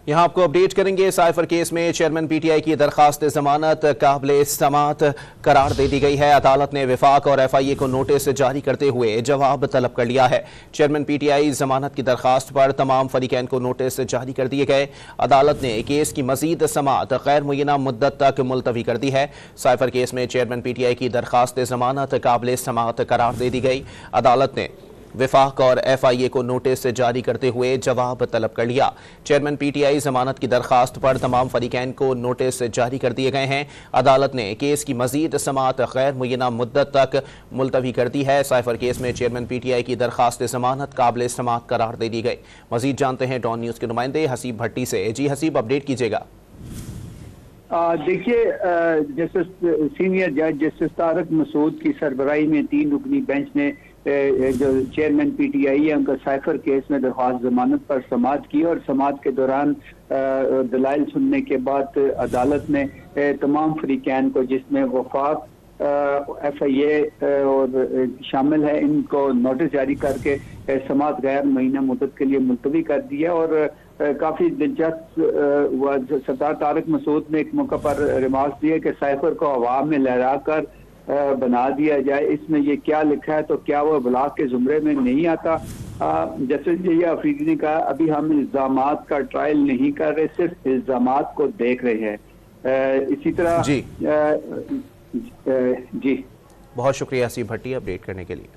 यहाँ आपको अपडेट करेंगे। साइफर केस में चेयरमैन पीटीआई की दरखास्त जमानत काबिल समाअत करार दे दी गई है। अदालत ने विफाक और एफआईए को नोटिस जारी करते हुए जवाब तलब कर लिया है। चेयरमैन पीटीआई जमानत की दरखास्त पर तमाम फरीकैन को नोटिस जारी कर दिए गए। अदालत ने केस की मजीद समाअत गैर मुय्यना मुद्दत तक मुलतवी कर दी है। साइफर केस में चेयरमैन पीटीआई की दरखास्त जमानत काबिल समाअत करार दे दी गई। अदालत ने विफाक और एफआईए को नोटिस जारी करते हुए जवाब तलब कर लिया। चेयरमैन पीटीआई जमानत की दरखास्त पर तमाम फरीकैन को नोटिस जारी कर दिए गए हैं। अदालत ने केस की मजीद समाअत गैर मुय्यना मुद्दत तक मुलतवी कर दी है। साइफर केस में चेयरमैन पीटीआई की दरखास्त जमानत काबिल समाअत करार दे दी गई। मजीद जानते हैं डॉन न्यूज़ के नुमाइंदे हसीब भट्टी से। जी हसीब, अपडेट कीजिएगा। देखिए, जस्टिस सीनियर जज जस्टिस तारक मसूद की सरबराही में 3 रुकनी बेंच ने जो चेयरमैन पीटीआई है उनका साइफर केस में दरख्वास्त जमानत पर समाअत की और समाअत के दौरान दलाइल सुनने के बाद अदालत ने तमाम फरीकैन को, जिसमें वफाक एफआईए और शामिल है, इनको नोटिस जारी करके समाअत गैर महीना मुद्दत के लिए मुलतवी कर दिया। और काफी दिलचस्प सरदार तारक मसूद ने एक मौका पर रिमार्क दिया कि साइफर को हवा में लहरा कर बना दिया जाए। इसमें ये क्या लिखा है, तो क्या वो ब्लाक के जुमरे में नहीं आता। जैसे ये अफरीदी ने कहा, अभी हम इल्जामात का ट्रायल नहीं कर रहे, सिर्फ इल्जामात को देख रहे हैं। इसी तरह जी बहुत शुक्रिया हसीब भट्टी अपडेट करने के लिए।